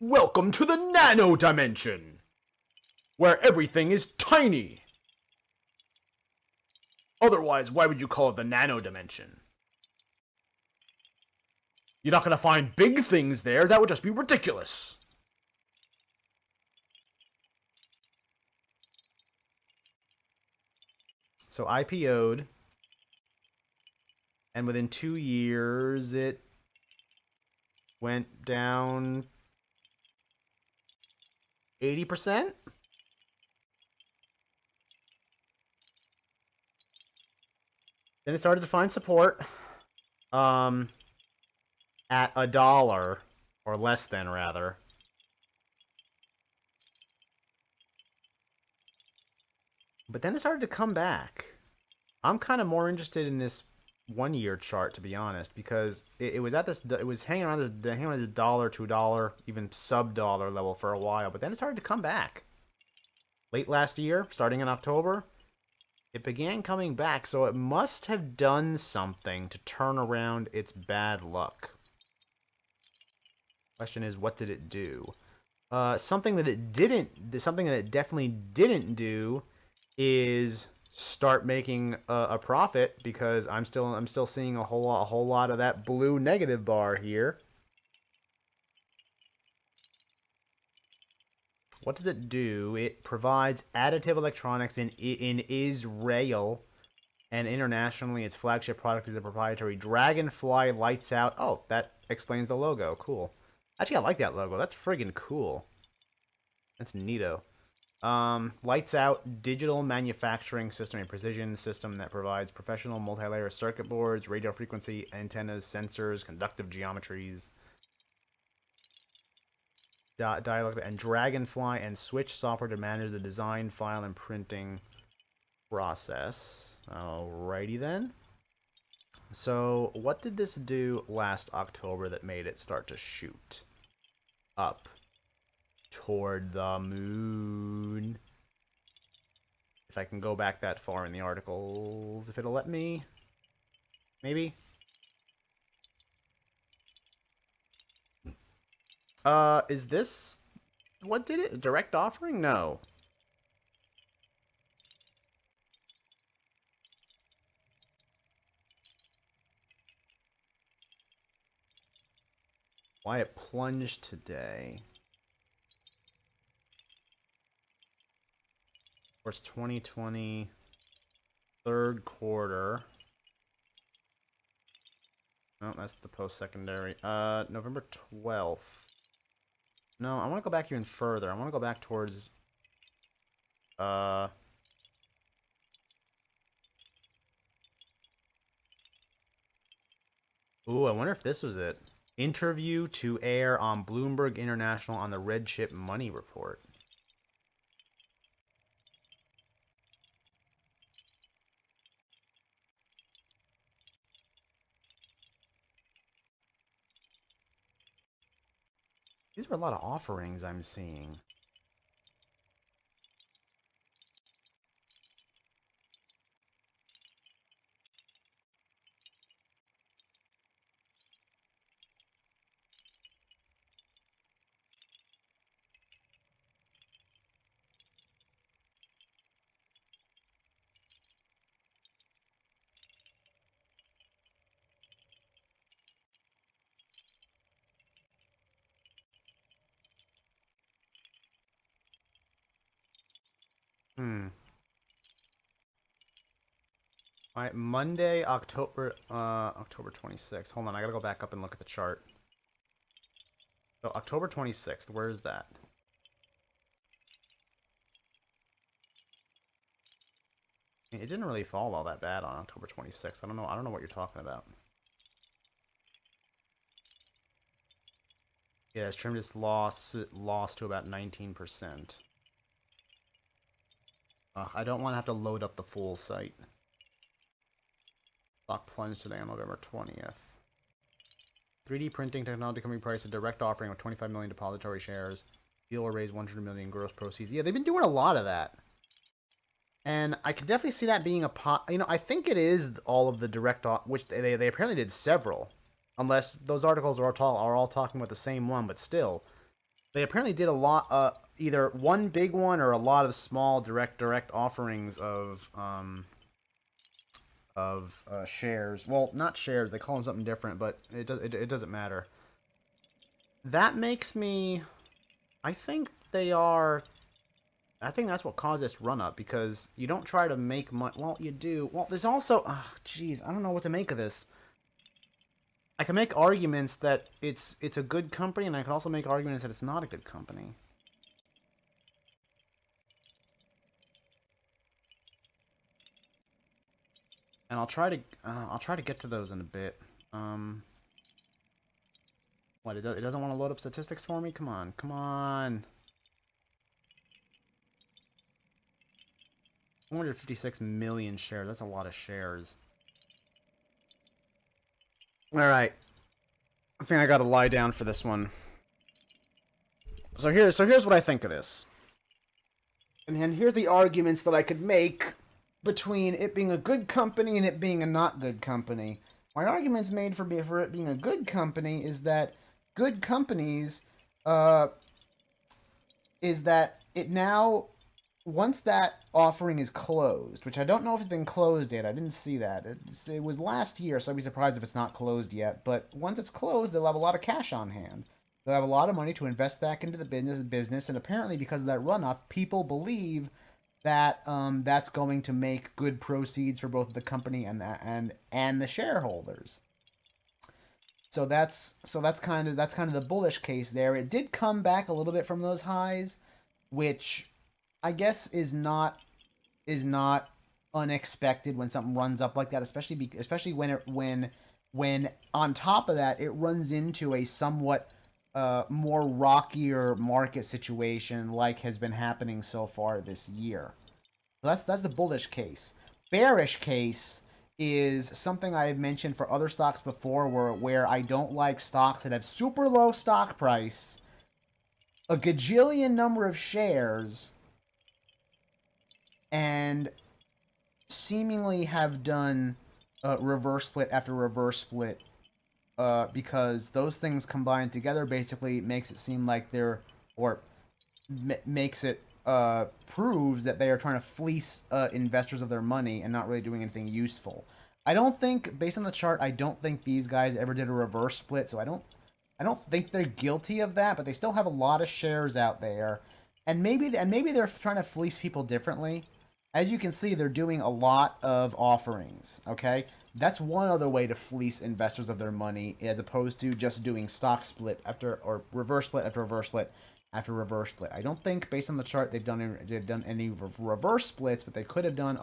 Welcome to the Nano Dimension, where everything is tiny. Otherwise, why would you call it the Nano Dimension? You're not going to find big things there, that would just be ridiculous. So IPO'd, and within 2 years, it went down 80%? Then it started to find support at $1, or less than, rather. But then it started to come back. I'm kind of more interested in this 1 year chart, to be honest, because it was at this, it was hanging around the $1, $2, even sub-dollar level for a while, but then it started to come back. Late last year, starting in October, it began coming back, so it must have done something to turn around its bad luck. Question is, what did it do? Something that it definitely didn't do is start making a profit, because I'm still seeing a whole lot of that blue negative bar here. What does it do? It provides additive electronics in Israel, and internationally its flagship product is a proprietary Dragonfly Lights Out. Oh, that explains the logo. Cool. Actually, I like that logo. That's friggin' cool. That's neato. Lights Out digital manufacturing system, a precision system that provides professional multi-layer circuit boards, radio frequency antennas, sensors, conductive geometries, dialect, and Dragonfly and Switch software to manage the design, file, and printing process. Alrighty then. So, what did this do last October that made it start to shoot up toward the moon? If I can go back that far in the articles, if it'll let me. Maybe? Is this... What did it? Direct offering? No. Why it plunged today. Of course, 2020, third quarter. Oh, that's the post-secondary. November 12th. No, I want to go back even further. I want to go back towards... Ooh, I wonder if this was it. Interview to air on Bloomberg International on the Red Chip Money Report. These are a lot of offerings I'm seeing. All right, Monday, October 26th. Hold on, I gotta go back up and look at the chart. So October 26th, where is that? It didn't really fall all that bad on October 26th. I don't know what you're talking about. Yeah, it's trimmed its loss to about 19%. I don't want to have to load up the full site. Stock plunged today on November 20th. 3D printing technology company priced a direct offering with 25 million depository shares. Deal will raise 100 million gross proceeds. Yeah, they've been doing a lot of that. And I can definitely see that being a I think it is all of the direct which they apparently did several. Unless those articles are all talking about the same one, but still. They apparently did a lot, either one big one or a lot of small direct offerings of shares. Well, not shares. They call them something different, but it doesn't matter. That makes me. I think they are. I think that's what caused this run up because you don't try to make money. Well, you do. Well, there's also. Jeez, I don't know what to make of this. I can make arguments that it's a good company, and I can also make arguments that it's not a good company. And I'll try to get to those in a bit. What, it doesn't want to load up statistics for me? Come on, come on. 456 million shares. That's a lot of shares. All right. I think I got to lie down for this one. So here's what I think of this. And here's the arguments that I could make between it being a good company and it being a not good company. My arguments made for it being a good company is that good companies is that it now, once that offering is closed, which I don't know if it's been closed yet. I didn't see that. It was last year, so I'd be surprised if it's not closed yet. But once it's closed, they'll have a lot of cash on hand. They'll have a lot of money to invest back into the business, and apparently because of that run up, people believe that that's going to make good proceeds for both the company and the shareholders. So that's kind of the bullish case there. It did come back a little bit from those highs, which I guess is not unexpected when something runs up like that, especially when on top of that it runs into a somewhat more rockier market situation like has been happening so far this year. So that's the bullish case. Bearish case is something I've mentioned for other stocks before, where I don't like stocks that have super low stock price, a gajillion number of shares, and seemingly have done reverse split after reverse split, because those things combined together basically makes it seem like makes it proves that they are trying to fleece investors of their money and not really doing anything useful. I don't think, based on the chart, I don't think these guys ever did a reverse split, so I don't think they're guilty of that, but they still have a lot of shares out there, and maybe they're trying to fleece people differently. As you can see, they're doing a lot of offerings. Okay, that's one other way to fleece investors of their money, as opposed to just doing stock split or reverse split after reverse split after reverse split. I don't think, based on the chart, they've done any reverse splits, but they could have done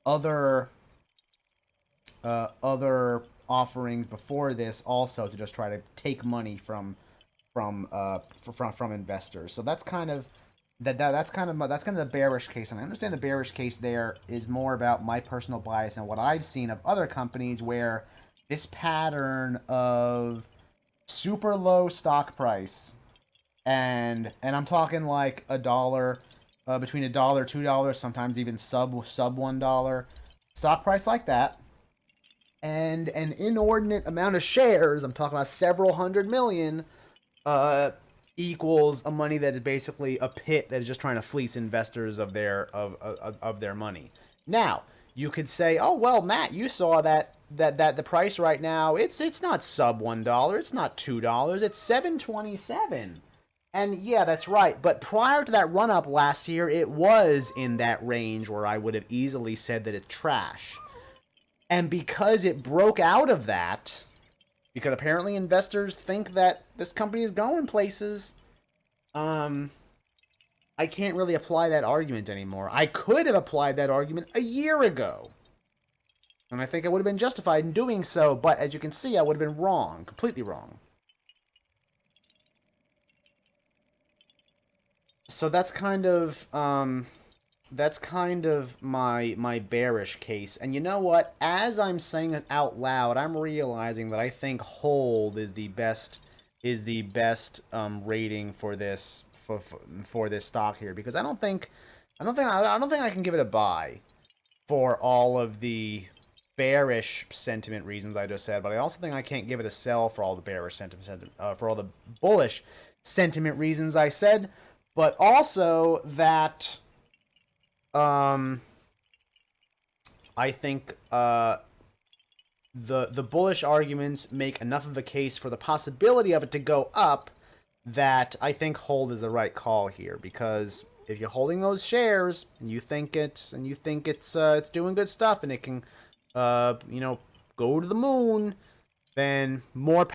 other offerings before this also to just try to take money from investors. So that's kind of that's kind of the bearish case, and I understand the bearish case there is more about my personal bias and what I've seen of other companies where this pattern of super low stock price, and I'm talking like $1, between $1, $2, sometimes even sub $1 stock price like that, and an inordinate amount of shares. I'm talking about several hundred million. Equals a money that is basically a pit that is just trying to fleece investors of their money. Now, you could say, "Oh well, Matt, you saw that the price right now it's not sub $1, it's not $2, it's $7.27." And yeah, that's right. But prior to that run up last year, it was in that range where I would have easily said that it's trash. And because it broke out of that, because apparently investors think that this company is going places, I can't really apply that argument anymore. I could have applied that argument a year ago, and I think I would have been justified in doing so, but as you can see, I would have been wrong, completely wrong. So that's kind of my bearish case. And you know what? As I'm saying it out loud, I'm realizing that I think hold is the best rating for this stock here, because I don't think I can give it a buy for all of the bearish sentiment reasons I just said, but I also think I can't give it a sell for all the bearish sentiment, for all the bullish sentiment reasons I said, but also that I think the bullish arguments make enough of a case for the possibility of it to go up that I think hold is the right call here, because if you're holding those shares and you think it's doing good stuff and it can go to the moon, then more